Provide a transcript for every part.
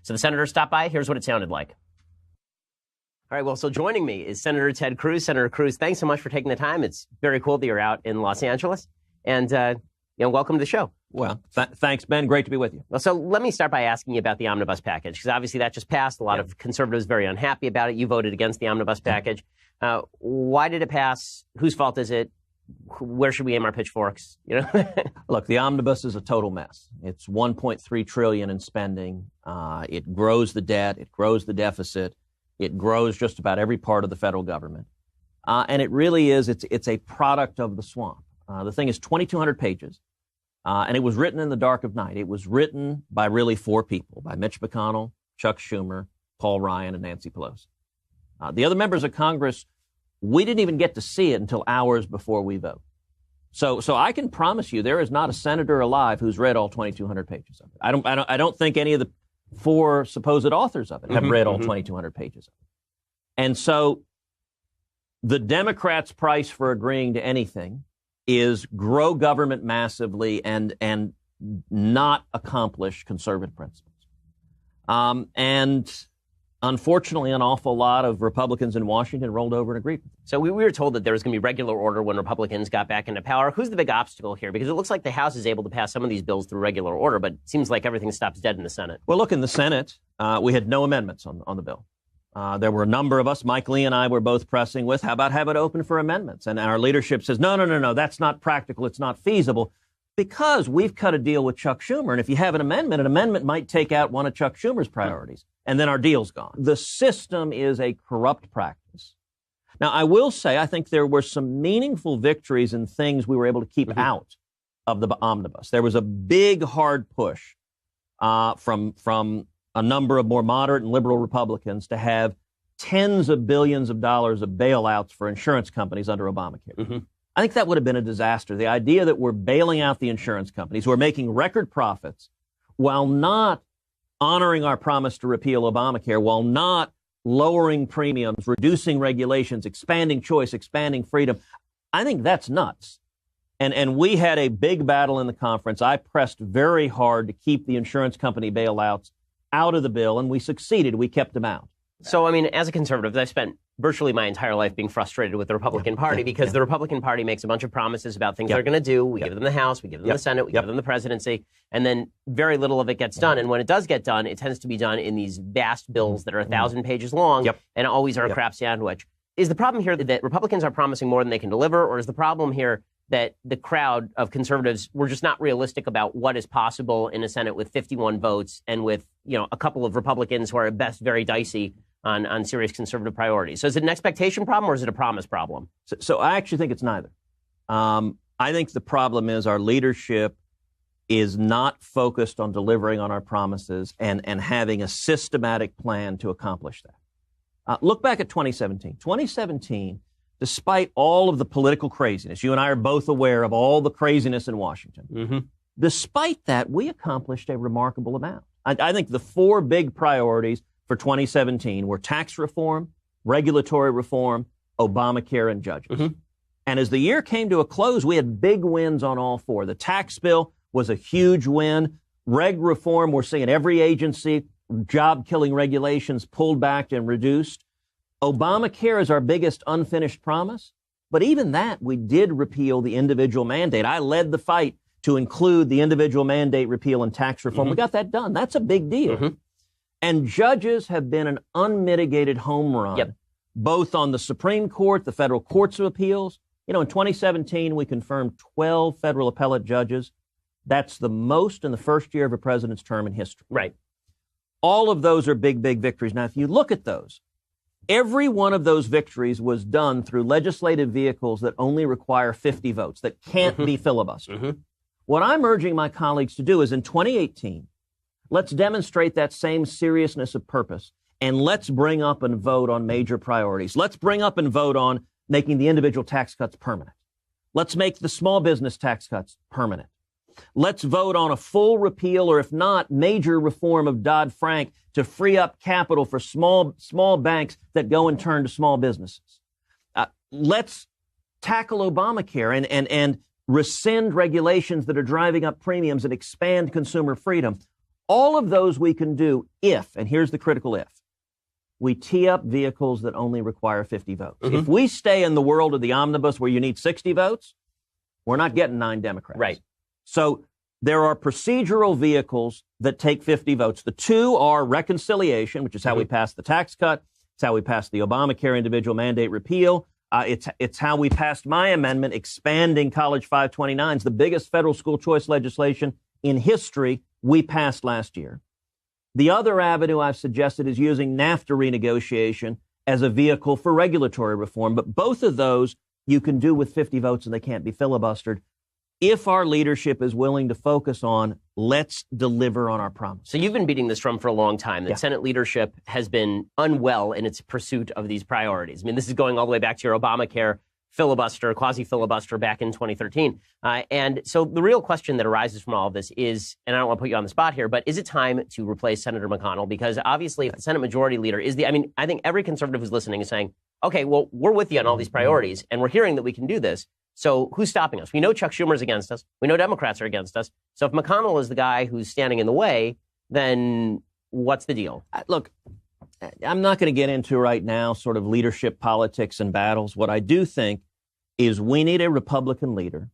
So the senator stopped by. Here's what it sounded like. All right, well, so joining me is Senator Ted Cruz. Senator Cruz, thanks so much for taking the time. It's very cool that you're out in Los Angeles. And, welcome to the show. Well, thanks, Ben. Great to be with you. Well, so let me start by asking you about the Omnibus package, because obviously that just passed. A lot of conservatives very unhappy about it. You voted against the Omnibus package. Why did it pass? Whose fault is it? Where should we aim our pitchforks? Look, the Omnibus is a total mess. It's $1.3 trillion in spending. It grows the debt. It grows the deficit. It grows just about every part of the federal government. And it really is, it's a product of the swamp. The thing is 2,200 pages, and it was written in the dark of night. It was written by really four people, by Mitch McConnell, Chuck Schumer, Paul Ryan, and Nancy Pelosi. The other members of Congress, we didn't even get to see it until hours before we vote. So I can promise you there is not a senator alive who's read all 2,200 pages of it. I don't think any of the four supposed authors of it have read all 2,200 pages of it. And so the Democrats' price for agreeing to anything is grow government massively and not accomplish conservative principles. And unfortunately, an awful lot of Republicans in Washington rolled over and agreed. So we were told that there was going to be regular order when Republicans got back into power. Who's the big obstacle here? Because it looks like the House is able to pass some of these bills through regular order, but it seems like everything stops dead in the Senate. Well, look, in the Senate, we had no amendments on the bill. There were a number of us, Mike Lee and I were both pressing with, how about have it open for amendments? And our leadership says, no, that's not practical. It's not feasible, because we've cut a deal with Chuck Schumer. And if you have an amendment might take out one of Chuck Schumer's priorities. And then our deal's gone. The system is a corrupt practice. Now, I will say, I think there were some meaningful victories in things we were able to keep out of the omnibus. There was a big, hard push from a number of more moderate and liberal Republicans to have tens of billions of dollars of bailouts for insurance companies under Obamacare. I think that would have been a disaster. The idea that we're bailing out the insurance companies who are making record profits while not honoring our promise to repeal Obamacare, while not lowering premiums, reducing regulations, expanding choice, expanding freedom. I think that's nuts. And we had a big battle in the conference. I pressed very hard to keep the insurance company bailouts out of the bill, and we succeeded. We kept them out. So, I mean, as a conservative, I've spent virtually my entire life being frustrated with the Republican Party because the Republican Party makes a bunch of promises about things they're going to do. We give them the House, we give them the Senate, we give them the presidency, and then very little of it gets done. And when it does get done, it tends to be done in these vast bills that are 1,000 pages long and always are a crap sandwich. Is the problem here that Republicans are promising more than they can deliver, or is the problem here that the crowd of conservatives were just not realistic about what is possible in a Senate with 51 votes and with, a couple of Republicans who are at best very dicey on serious conservative priorities? So is it an expectation problem or is it a promise problem? So I actually think it's neither. I think the problem is our leadership is not focused on delivering on our promises and having a systematic plan to accomplish that. Look back at 2017. 2017, despite all of the political craziness, you and I are both aware of all the craziness in Washington. Despite that, we accomplished a remarkable amount. I think the four big priorities for 2017 were tax reform, regulatory reform, Obamacare, and judges. And as the year came to a close, we had big wins on all four. The tax bill was a huge win. Reg reform, we're seeing every agency, job-killing regulations pulled back and reduced. Obamacare is our biggest unfinished promise. But even that, we did repeal the individual mandate. I led the fight to include the individual mandate repeal and tax reform. We got that done. That's a big deal. And judges have been an unmitigated home run, both on the Supreme Court, the federal courts of appeals. In 2017, we confirmed 12 federal appellate judges. That's the most in the first year of a president's term in history. All of those are big, big victories. Now, if you look at those, every one of those victories was done through legislative vehicles that only require 50 votes, that can't be filibustered. What I'm urging my colleagues to do is in 2018, let's demonstrate that same seriousness of purpose, and let's bring up and vote on major priorities. Let's bring up and vote on making the individual tax cuts permanent. Let's make the small business tax cuts permanent. Let's vote on a full repeal, or if not, major reform of Dodd-Frank to free up capital for small banks that go and turn to small businesses. Let's tackle Obamacare and rescind regulations that are driving up premiums and expand consumer freedom. All of those we can do if, and here's the critical if, we tee up vehicles that only require 50 votes. Mm-hmm. If we stay in the world of the omnibus where you need 60 votes, we're not getting 9 Democrats. Right. So there are procedural vehicles that take 50 votes. The two are reconciliation, which is how we passed the tax cut. It's how we passed the Obamacare individual mandate repeal. It's how we passed my amendment expanding College 529s, the biggest federal school choice legislation in history we passed last year. The other avenue I've suggested is using NAFTA renegotiation as a vehicle for regulatory reform. But both of those you can do with 50 votes and they can't be filibustered if our leadership is willing to focus on let's deliver on our promise. So you've been beating this drum for a long time. That Senate leadership has been unwell in its pursuit of these priorities. I mean, this is going all the way back to your Obamacare filibuster, quasi-filibuster back in 2013. And so the real question that arises from all of this is, and I don't want to put you on the spot here, but is it time to replace Senator McConnell? Because obviously if the Senate Majority Leader is I think every conservative who's listening is saying, okay, well, we're with you on all these priorities, and we're hearing that we can do this. So who's stopping us? We know Chuck Schumer's against us. We know Democrats are against us. So if McConnell is the guy who's standing in the way, then what's the deal? Look, I'm not going to get into right now sort of leadership politics and battles. What I do think is we need a Republican leader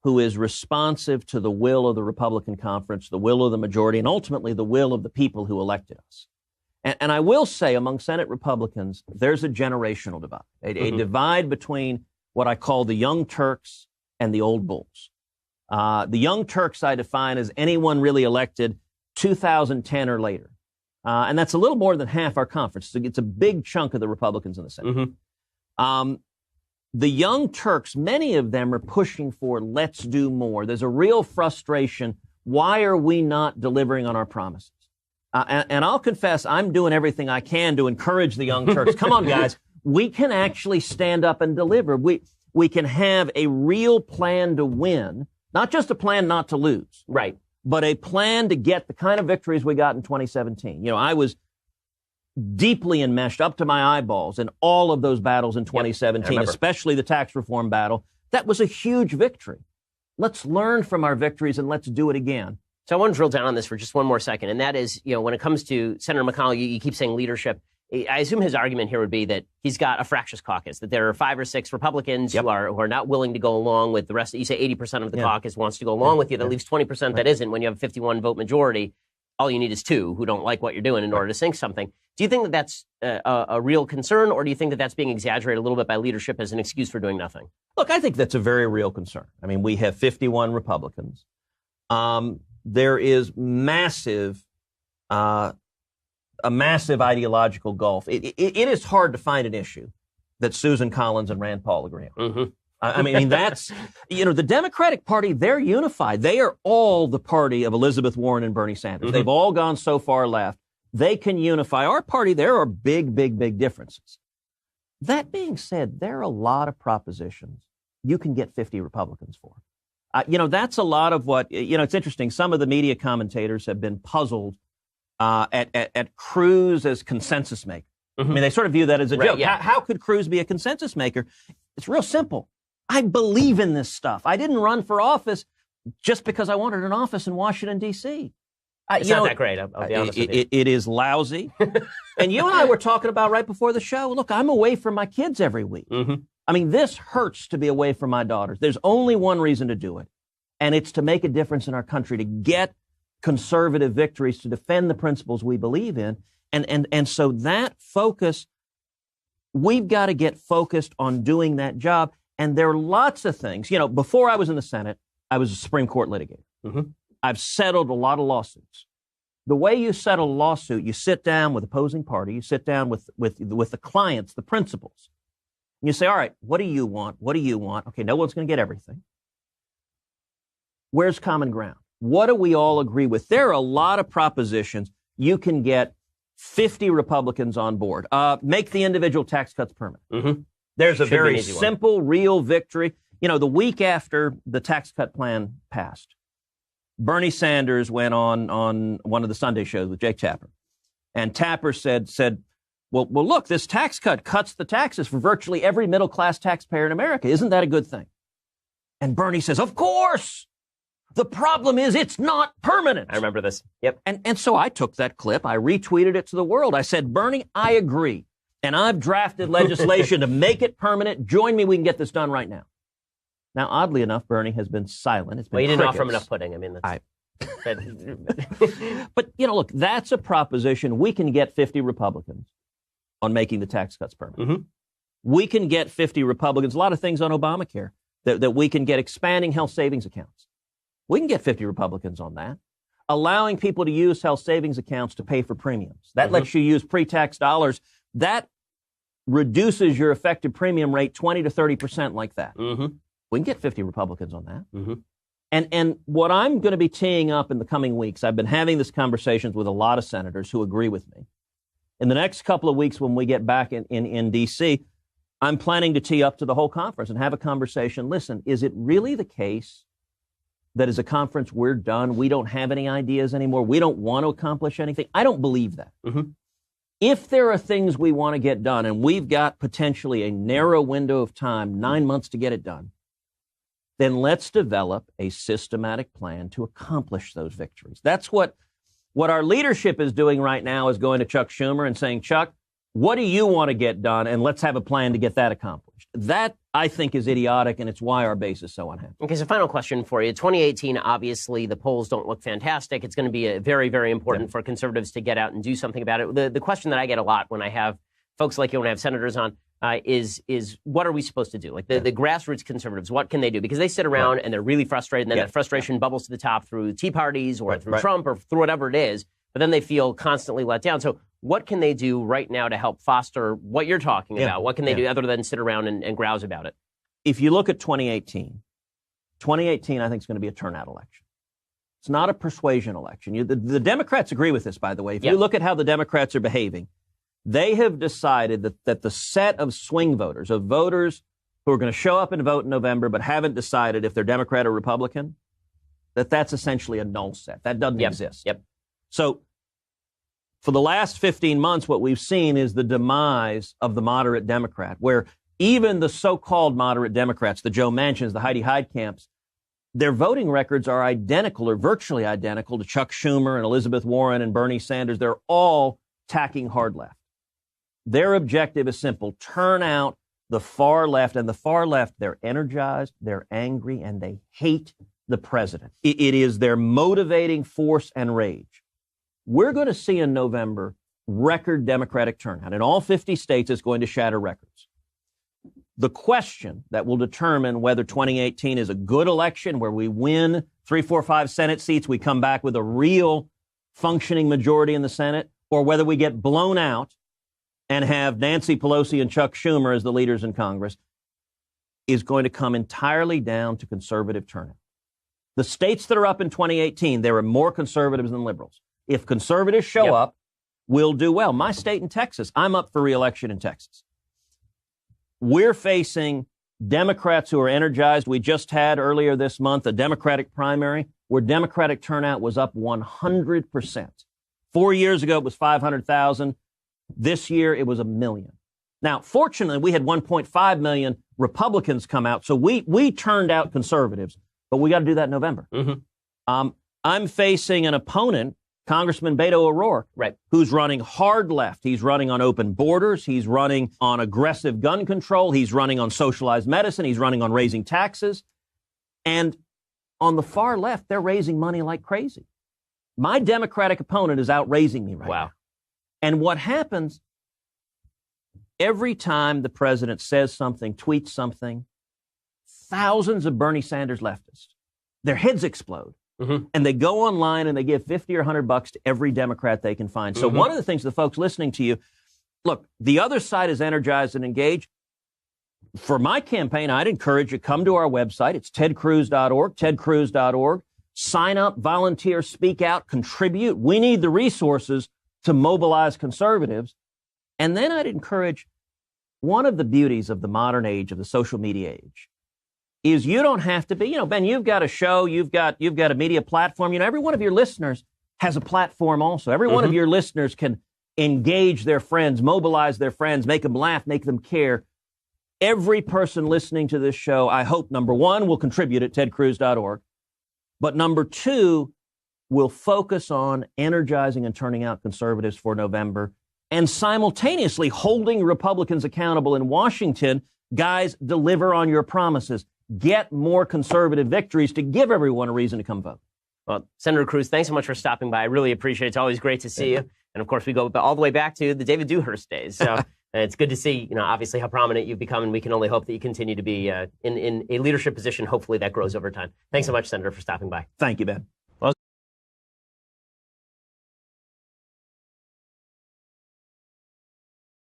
who is responsive to the will of the Republican conference, the will of the majority, and ultimately the will of the people who elected us. And I will say among Senate Republicans, there's a generational divide, a divide between what I call the young Turks and the old bulls. The young Turks I define as anyone really elected 2010 or later. And that's a little more than half our conference. It's a big chunk of the Republicans in the Senate. The young Turks, many of them are pushing for let's do more. There's a real frustration. Why are we not delivering on our promises? And I'll confess, I'm doing everything I can to encourage the young Turks. Come on, guys. We can actually stand up and deliver. We can have a real plan to win, not just a plan not to lose. Right. But a plan to get the kind of victories we got in 2017. You know, I was deeply enmeshed up to my eyeballs in all of those battles in 2017, especially the tax reform battle. That was a huge victory. Let's learn from our victories and let's do it again. So I want to drill down on this for just one more second. And that is, you know, when it comes to Senator McConnell, you keep saying leadership. I assume his argument here would be that he's got a fractious caucus, that there are 5 or 6 Republicans who are not willing to go along with the rest. You say 80% of the caucus wants to go along with you. That leaves 20% that isn't. When you have a 51 vote majority, all you need is 2 who don't like what you're doing in order to sink something. Do you think that that's a real concern, or do you think that that's being exaggerated a little bit by leadership as an excuse for doing nothing? Look, I think that's a very real concern. I mean, we have 51 Republicans. There is a massive ideological gulf. It is hard to find an issue that Susan Collins and Rand Paul agree on. I mean, that's, you know, the Democratic Party, they're unified. They are all the party of Elizabeth Warren and Bernie Sanders. They've all gone so far left. They can unify. Our party, there are big differences. That being said, there are a lot of propositions you can get 50 Republicans for. You know, that's a lot of what, you know, it's interesting. Some of the media commentators have been puzzled at Cruz as consensus maker. I mean, they sort of view that as a joke. How could Cruz be a consensus maker? It's real simple. I believe in this stuff. I didn't run for office just because I wanted an office in Washington, D.C. It's not that great, I'll be honest with you. It is lousy. And you and I were talking about right before the show, look, I'm away from my kids every week. I mean, this hurts to be away from my daughters. There's only one reason to do it, and it's to make a difference in our country, to get conservative victories, to defend the principles we believe in. And so that focus, we've got to get focused on doing that job. And there are lots of things. You know, before I was in the Senate, I was a Supreme Court litigator. I've settled a lot of lawsuits. The way you settle a lawsuit, you sit down with opposing party, you sit down with the clients, the principals, and you say, all right, what do you want? What do you want? Okay, no one's going to get everything. Where's common ground? What do we all agree with? There are a lot of propositions. You can get 50 Republicans on board. Make the individual tax cuts permanent. There's a very simple, real victory. You know, the week after the tax cut plan passed, Bernie Sanders went on one of the Sunday shows with Jake Tapper. And Tapper said, well, look, this tax cut cuts the taxes for virtually every middle-class taxpayer in America. Isn't that a good thing? And Bernie says, of course. The problem is it's not permanent. I remember this. Yep. And so I took that clip. I retweeted it to the world. I said, Bernie, I agree. And I've drafted legislation to make it permanent. Join me. We can get this done right now. Now, oddly enough, Bernie has been silent. It's been well, you didn't crickets. offer him enough pudding. I mean, that's... But, look, that's a proposition. We can get 50 Republicans on making the tax cuts permanent. Mm-hmm. We can get 50 Republicans, a lot of things on Obamacare, that we can get expanding health savings accounts. We can get 50 Republicans on that. Allowing people to use health savings accounts to pay for premiums. That lets you use pre-tax dollars. That reduces your effective premium rate 20 to 30% like that. Mm-hmm. We can get 50 Republicans on that. Mm-hmm. And what I'm going to be teeing up in the coming weeks, I've been having these conversations with a lot of senators who agree with me. In the next couple of weeks when we get back in D.C., I'm planning to tee up to the whole conference and have a conversation. Listen, is it really the case that as a conference we're done, we don't have any ideas anymore, we don't want to accomplish anything? I don't believe that. Mm-hmm. If there are things we want to get done, and we've got potentially a narrow window of time, 9 months to get it done, then let's develop a systematic plan to accomplish those victories. That's what our leadership is doing right now, is going to Chuck Schumer and saying, Chuck, what do you want to get done? And let's have a plan to get that accomplished. That, I think, is idiotic, and it's why our base is so unhappy. Okay, so final question for you. 2018, obviously, the polls don't look fantastic. It's going to be very, very important for conservatives to get out and do something about it. The question that I get a lot when I have folks like you, when I have senators on, is what are we supposed to do? Like the grassroots conservatives, what can they do? Because they sit around and they're really frustrated, and then that frustration bubbles to the top through Tea Parties or through Trump or through whatever it is, but then they feel constantly let down. So what can they do right now to help foster what you're talking about? What can they do other than sit around and grouse about it? If you look at 2018, I think is going to be a turnout election. It's not a persuasion election. The Democrats agree with this, by the way. If you look at how the Democrats are behaving, they have decided that the set of swing voters, of voters who are going to show up and vote in November but haven't decided if they're Democrat or Republican, that's essentially a null set. That doesn't exist. So for the last 15 months, what we've seen is the demise of the moderate Democrat, where even the so-called moderate Democrats, the Joe Manchins, the Heidi Heitkamps, their voting records are identical or virtually identical to Chuck Schumer and Elizabeth Warren and Bernie Sanders. They're all tacking hard left. Their objective is simple: turn out the far left. And the far left, they're energized, they're angry, and they hate the president. It is their motivating force and rage. We're going to see in November record Democratic turnout. In all 50 states, it's going to shatter records. The question that will determine whether 2018 is a good election, where we win 3, 4, 5 Senate seats, we come back with a real functioning majority in the Senate, or whether we get blown out and have Nancy Pelosi and Chuck Schumer as the leaders in Congress, is going to come entirely down to conservative turnout. The states that are up in 2018, there are more conservatives than liberals. If conservatives show up, we'll do well. My state in Texas, I'm up for re-election in Texas. We're facing Democrats who are energized. We just had earlier this month a Democratic primary where Democratic turnout was up 100%. 4 years ago, it was 500,000. This year, it was 1 million. Now, fortunately, we had 1.5 million Republicans come out, so we turned out conservatives, but we got to do that in November. I'm facing an opponent, Congressman Beto O'Rourke, who's running hard left. He's running on open borders. He's running on aggressive gun control. He's running on socialized medicine. He's running on raising taxes. And on the far left, they're raising money like crazy. My Democratic opponent is out raising me right now. And what happens every time the president says something, tweets something, thousands of Bernie Sanders leftists, their heads explode. And they go online and they give $50 or $100 to every Democrat they can find. So one of the things, the folks listening to you, look, the other side is energized and engaged. For my campaign, I'd encourage you to come to our website. It's tedcruz.org, tedcruz.org. Sign up, volunteer, speak out, contribute. We need the resources to mobilize conservatives. And then I'd encourage, one of the beauties of the modern age, of the social media age, is you don't have to be, Ben, you've got a show, you've got a media platform. Every one of your listeners has a platform also. Every one of your listeners can engage their friends, mobilize their friends, make them laugh, make them care. Every person listening to this show, I hope, number one, will contribute at tedcruz.org. But number two, we'll focus on energizing and turning out conservatives for November and simultaneously holding Republicans accountable in Washington. Guys, deliver on your promises. Get more conservative victories to give everyone a reason to come vote. Well, Senator Cruz, thanks so much for stopping by. I really appreciate it. It's always great to see you. And of course, we go all the way back to the David Dewhurst days. So it's good to see, obviously how prominent you've become, and we can only hope that you continue to be in a leadership position, hopefully that grows over time. Thanks so much, Senator, for stopping by. Thank you, Ben.